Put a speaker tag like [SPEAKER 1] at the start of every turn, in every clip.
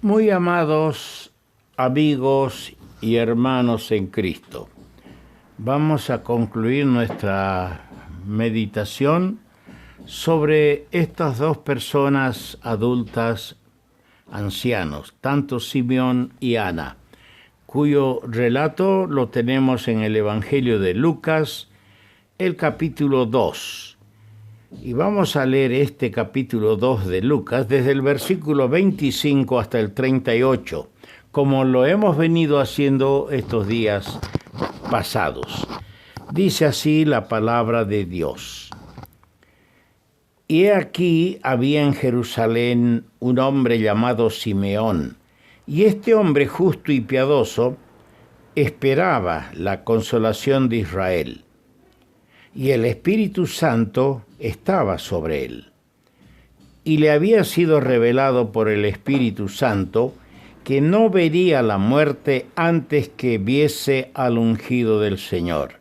[SPEAKER 1] Muy amados amigos y hermanos en Cristo, vamos a concluir nuestra meditación sobre estas dos personas adultas, ancianos, tanto Simeón y Ana, cuyo relato lo tenemos en el Evangelio de Lucas, el capítulo 2. Y vamos a leer este capítulo 2 de Lucas desde el versículo 25 hasta el 38, como lo hemos venido haciendo estos días pasados. Dice así la palabra de Dios. Y he aquí había en Jerusalén un hombre llamado Simeón, y este hombre justo y piadoso esperaba la consolación de Israel. Y el Espíritu Santo estaba sobre él. Y le había sido revelado por el Espíritu Santo que no vería la muerte antes que viese al ungido del Señor.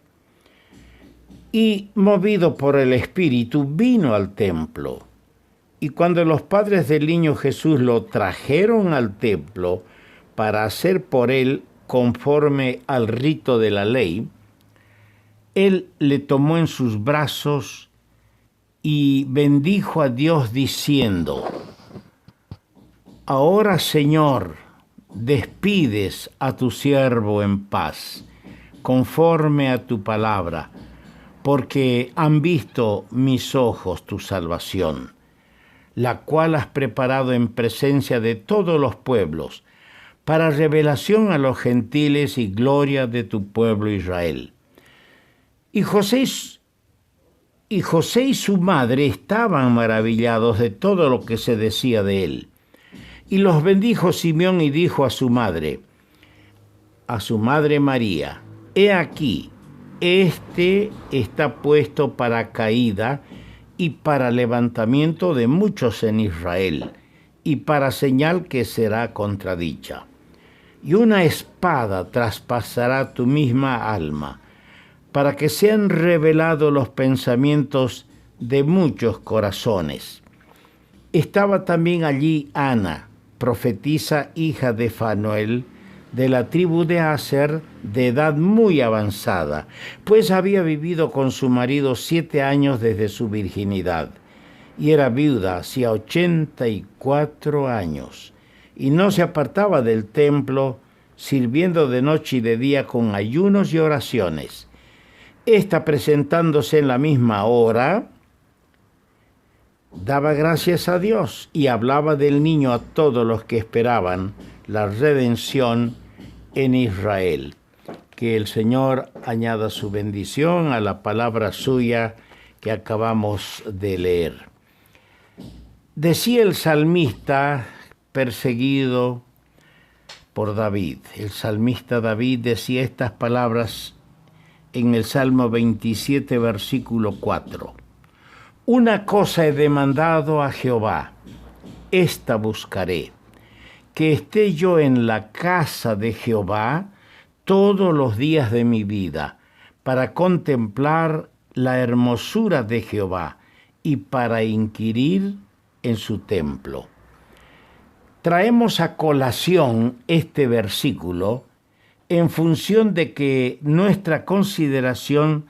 [SPEAKER 1] Y movido por el Espíritu vino al templo. Y cuando los padres del niño Jesús lo trajeron al templo para hacer por él conforme al rito de la ley, él le tomó en sus brazos y bendijo a Dios diciendo: Ahora, Señor, despides a tu siervo en paz, conforme a tu palabra, porque han visto mis ojos tu salvación, la cual has preparado en presencia de todos los pueblos, para revelación a los gentiles y gloria de tu pueblo Israel. Y José y su madre estaban maravillados de todo lo que se decía de él. Y los bendijo Simeón y dijo a su madre María: He aquí, este está puesto para caída y para levantamiento de muchos en Israel, y para señal que será contradicha. Y una espada traspasará tu misma alma, para que sean revelados los pensamientos de muchos corazones. Estaba también allí Ana, profetisa, hija de Fanuel, de la tribu de Aser, de edad muy avanzada, pues había vivido con su marido 7 años desde su virginidad, y era viuda hacía 84 años, y no se apartaba del templo, sirviendo de noche y de día con ayunos y oraciones. Esta, presentándose en la misma hora, daba gracias a Dios y hablaba del niño a todos los que esperaban la redención en Israel. Que el Señor añada su bendición a la palabra suya que acabamos de leer. Decía el salmista perseguido por David. El salmista David decía estas palabras en el Salmo 27, versículo 4. Una cosa he demandado a Jehová, esta buscaré, que esté yo en la casa de Jehová todos los días de mi vida, para contemplar la hermosura de Jehová y para inquirir en su templo. Traemos a colación este versículo en función de que nuestra consideración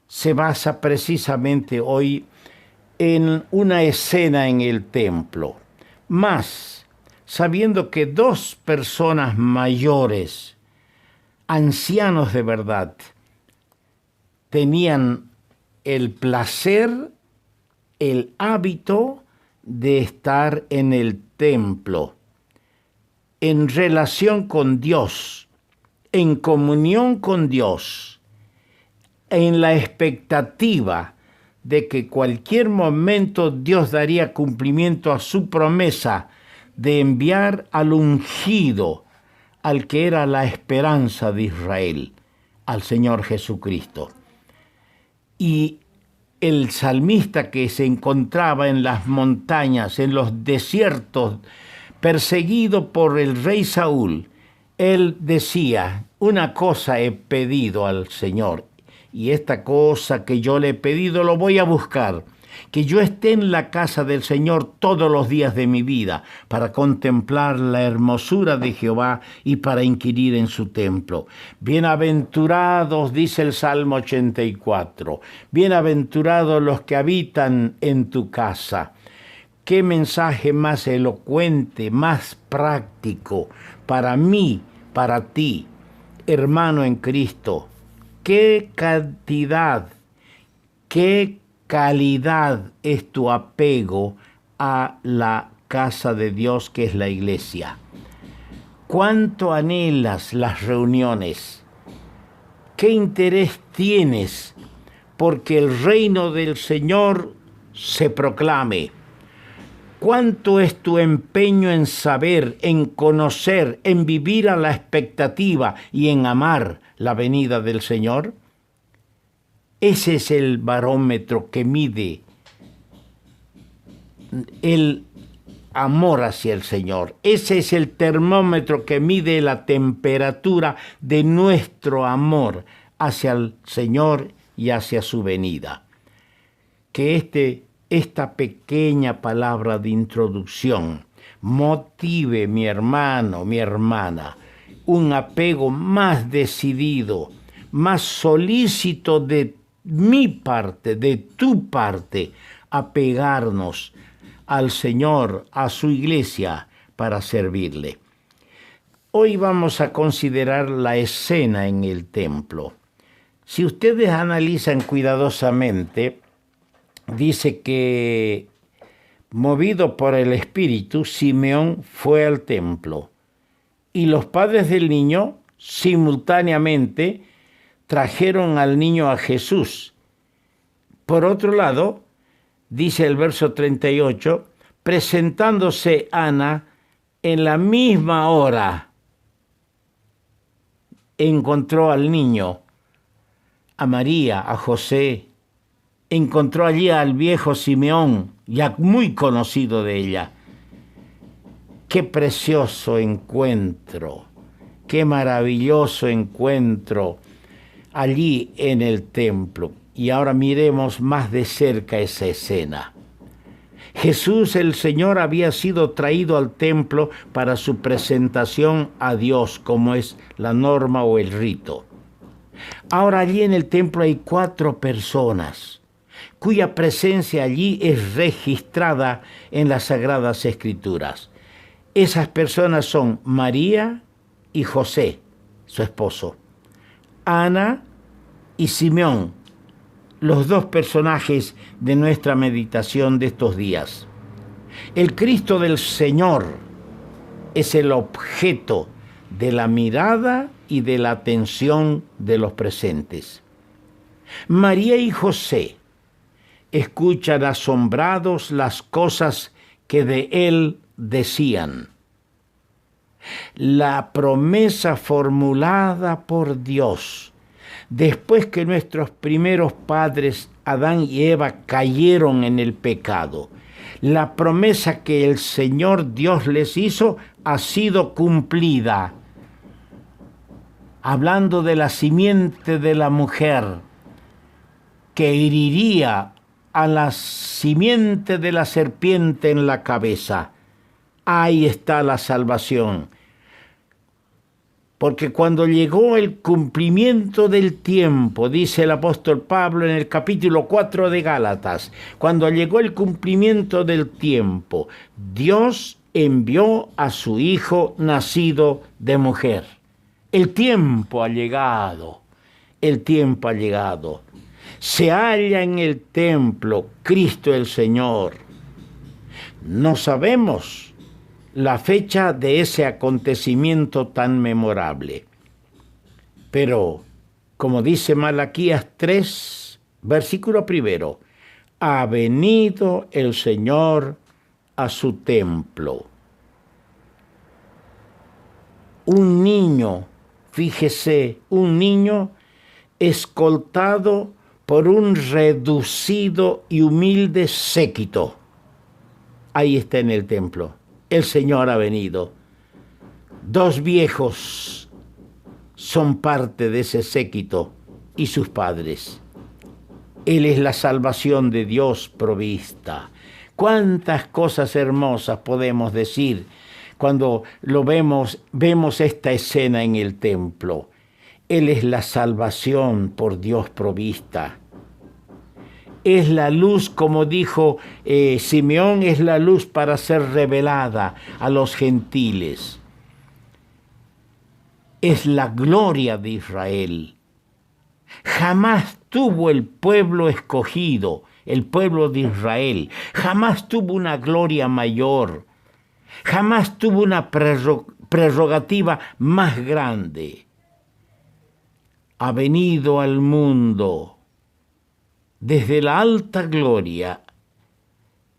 [SPEAKER 1] se basa precisamente hoy en una escena en el templo, más sabiendo que 2 personas mayores, ancianos de verdad, tenían el placer, el hábito de estar en el templo, en relación con Dios, en comunión con Dios, en la expectativa de que cualquier momento Dios daría cumplimiento a su promesa de enviar al ungido, al que era la esperanza de Israel, al Señor Jesucristo. Y el salmista, que se encontraba en las montañas, en los desiertos, perseguido por el rey Saúl, él decía: una cosa he pedido al Señor, y esta cosa que yo le he pedido lo voy a buscar, Que yo esté en la casa del Señor todos los días de mi vida para contemplar la hermosura de Jehová y para inquirir en su templo. Bienaventurados, dice el Salmo 84, bienaventurados los que habitan en tu casa. Qué mensaje más elocuente, más práctico para mí, para ti, hermano en Cristo. Qué cantidad, qué calidad es tu apego a la casa de Dios que es la iglesia. ¿Cuánto anhelas las reuniones? ¿Qué interés tienes porque el reino del Señor se proclame? ¿Cuánto es tu empeño en saber, en conocer, en vivir a la expectativa y en amar la venida del Señor? Ese es el barómetro que mide el amor hacia el Señor. Ese es el termómetro que mide la temperatura de nuestro amor hacia el Señor y hacia su venida. Que esta pequeña palabra de introducción motive, mi hermano, mi hermana, un apego más decidido, más solícito de mi parte, de tu parte, a pegarnos al Señor, a su iglesia, para servirle. Hoy vamos a considerar la escena en el templo. Si ustedes analizan cuidadosamente, dice que, movido por el Espíritu, Simeón fue al templo y los padres del niño simultáneamente trajeron al niño a Jesús. Por otro lado, dice el verso 38, presentándose Ana en la misma hora, encontró al niño, a María, a José, encontró allí al viejo Simeón, ya muy conocido de ella. Qué precioso encuentro, qué maravilloso encuentro allí en el templo. Y ahora miremos más de cerca esa escena. Jesús el Señor había sido traído al templo para su presentación a Dios, como es la norma o el rito. Ahora allí en el templo hay 4 personas cuya presencia allí es registrada en las Sagradas Escrituras. Esas personas son María y José, su esposo, Ana y Simeón, los 2 personajes de nuestra meditación de estos días. El Cristo del Señor es el objeto de la mirada y de la atención de los presentes. María y José escuchan asombrados las cosas que de él decían. La promesa formulada por Dios después que nuestros primeros padres, Adán y Eva, cayeron en el pecado. La promesa que el Señor Dios les hizo ha sido cumplida. Hablando de la simiente de la mujer que heriría a la simiente de la serpiente en la cabeza. Ahí está la salvación. Porque cuando llegó el cumplimiento del tiempo, dice el apóstol Pablo en el capítulo 4 de Gálatas, cuando llegó el cumplimiento del tiempo, Dios envió a su Hijo nacido de mujer. El tiempo ha llegado, el tiempo ha llegado. Se halla en el templo Cristo el Señor. No sabemos la fecha de ese acontecimiento tan memorable. Pero, como dice Malaquías 3, versículo 1, ha venido el Señor a su templo. Un niño, fíjese, un niño escoltado por un reducido y humilde séquito. Ahí está en el templo. El Señor ha venido. 2 viejos son parte de ese séquito y sus padres. Él es la salvación de Dios provista. Cuántas cosas hermosas podemos decir cuando vemos esta escena en el templo. Él es la salvación por Dios provista. Es la luz, como dijo Simeón, es la luz para ser revelada a los gentiles. Es la gloria de Israel. Jamás tuvo el pueblo escogido, el pueblo de Israel, jamás tuvo una gloria mayor, jamás tuvo una prerrogativa más grande. Ha venido al mundo desde la alta gloria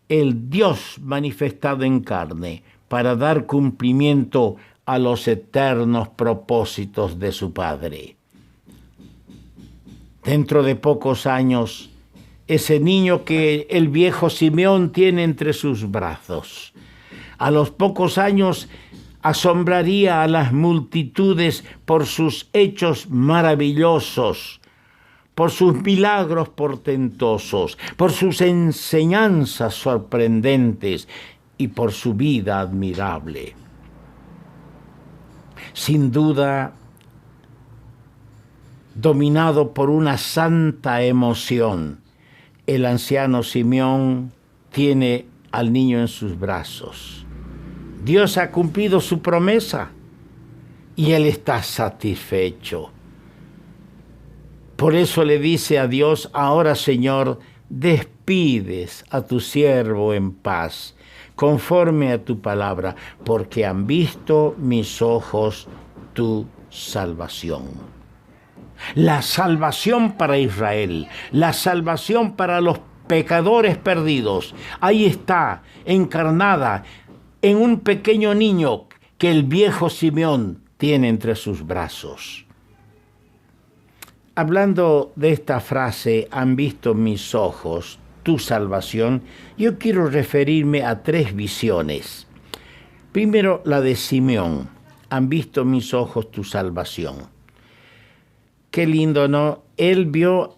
[SPEAKER 1] el Dios manifestado en carne para dar cumplimiento a los eternos propósitos de su Padre. Dentro de pocos años, ese niño que el viejo Simeón tiene entre sus brazos, a los pocos años asombraría a las multitudes por sus hechos maravillosos, por sus milagros portentosos, por sus enseñanzas sorprendentes y por su vida admirable. Sin duda, dominado por una santa emoción, el anciano Simeón tiene al niño en sus brazos. Dios ha cumplido su promesa y él está satisfecho. Por eso le dice a Dios: ahora, Señor, despides a tu siervo en paz, conforme a tu palabra, porque han visto mis ojos tu salvación. La salvación para Israel, la salvación para los pecadores perdidos, ahí está, encarnada en un pequeño niño que el viejo Simeón tiene entre sus brazos. Hablando de esta frase, han visto mis ojos tu salvación, yo quiero referirme a tres visiones. Primero, la de Simeón, han visto mis ojos tu salvación. Qué lindo, ¿no? Él vio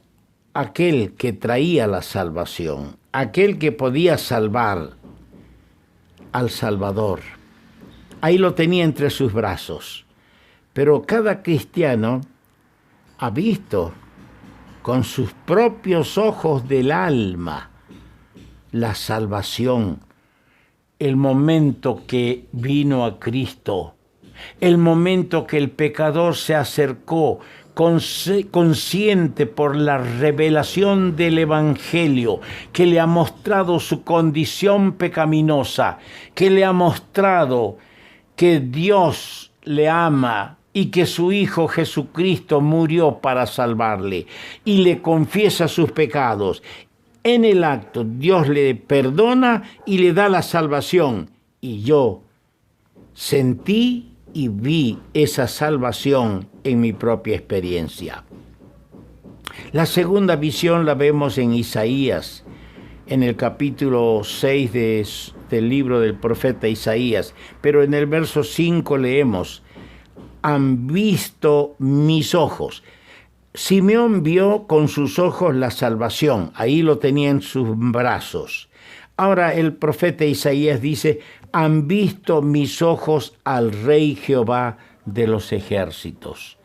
[SPEAKER 1] aquel que traía la salvación, aquel que podía salvar al Salvador. Ahí lo tenía entre sus brazos. Pero cada cristiano ha visto con sus propios ojos del alma la salvación, el momento que vino a Cristo, el momento que el pecador se acercó consciente por la revelación del Evangelio, que le ha mostrado su condición pecaminosa, que le ha mostrado que Dios le ama y que su Hijo Jesucristo murió para salvarle, y le confiesa sus pecados. En el acto, Dios le perdona y le da la salvación. Y yo sentí y vi esa salvación en mi propia experiencia. La segunda visión la vemos en Isaías, en el capítulo 6 del libro del profeta Isaías, pero en el verso 5 leemos: han visto mis ojos. Simeón vio con sus ojos la salvación, ahí lo tenía en sus brazos. Ahora el profeta Isaías dice: han visto mis ojos al Rey Jehová de los ejércitos.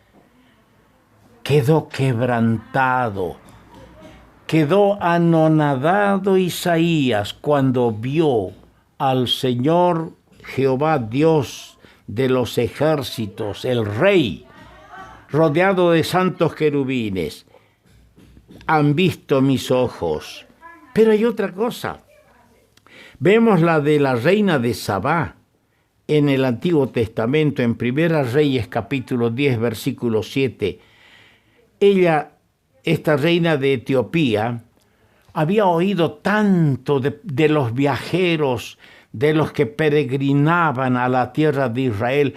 [SPEAKER 1] Quedó quebrantado, quedó anonadado Isaías cuando vio al Señor Jehová Dios de los ejércitos, el Rey, rodeado de santos querubines. Han visto mis ojos. Pero hay otra cosa. Vemos la de la reina de Sabá en el Antiguo Testamento, en Primera Reyes capítulo 10, versículo 7. Ella, esta reina de Etiopía, había oído tanto de los viajeros, de los que peregrinaban a la tierra de Israel.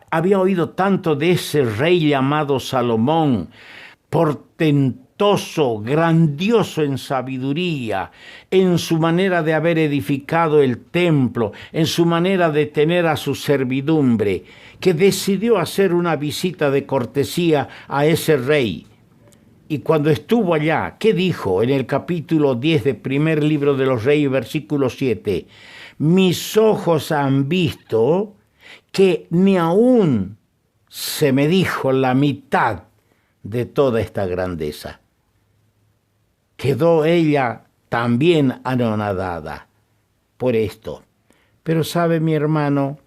[SPEAKER 1] Había oído tanto de ese rey llamado Salomón, portentoso, grandioso en sabiduría, en su manera de haber edificado el templo, en su manera de tener a su servidumbre, que decidió hacer una visita de cortesía a ese rey. Y cuando estuvo allá, ¿qué dijo? En el capítulo 10 del primer libro de los Reyes, versículo 7. Mis ojos han visto que ni aún se me dijo la mitad de toda esta grandeza. Quedó ella también anonadada por esto. Pero sabe, mi hermano,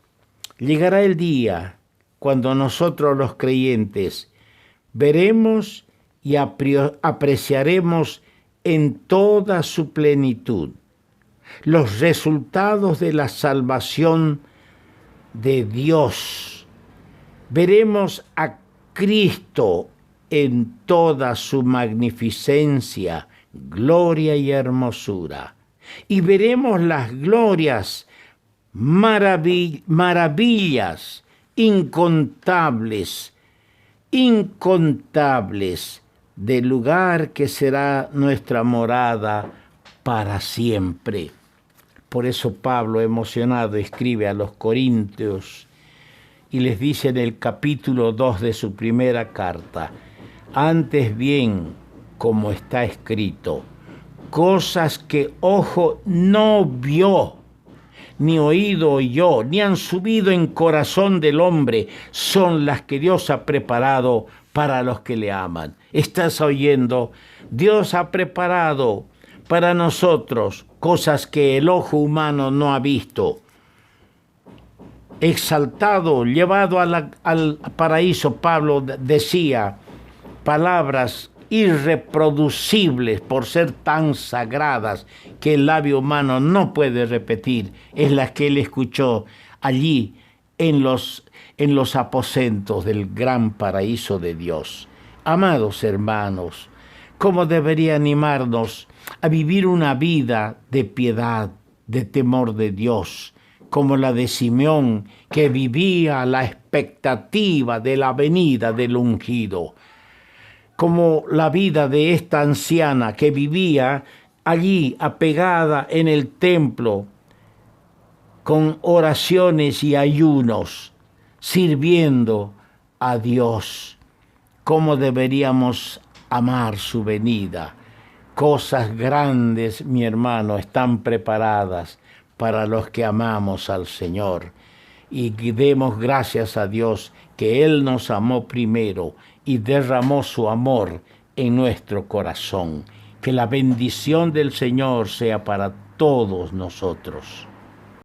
[SPEAKER 1] llegará el día cuando nosotros los creyentes veremos y apreciaremos en toda su plenitud los resultados de la salvación de Dios. Veremos a Cristo en toda su magnificencia, gloria y hermosura. Y veremos las glorias, maravillas incontables del lugar que será nuestra morada para siempre. Por eso Pablo, emocionado, escribe a los Corintios y les dice en el capítulo 2 de su primera carta: antes bien, como está escrito, cosas que ojo no vio, ni oído oyó, ni han subido en corazón del hombre, son las que Dios ha preparado para los que le aman. ¿Estás oyendo? Dios ha preparado para nosotros cosas que el ojo humano no ha visto. Exaltado, llevado al paraíso, Pablo decía palabras irreproducibles por ser tan sagradas que el labio humano no puede repetir, es las que él escuchó allí en los aposentos del gran paraíso de Dios. Amados hermanos, ¿cómo debería animarnos a vivir una vida de piedad, de temor de Dios, como la de Simeón, que vivía a la expectativa de la venida del ungido? Como la vida de esta anciana que vivía allí apegada en el templo con oraciones y ayunos, sirviendo a Dios. ¿Cómo deberíamos amar su venida? Cosas grandes, mi hermano, están preparadas para los que amamos al Señor. Y demos gracias a Dios que Él nos amó primero y derramó su amor en nuestro corazón. Que la bendición del Señor sea para todos nosotros.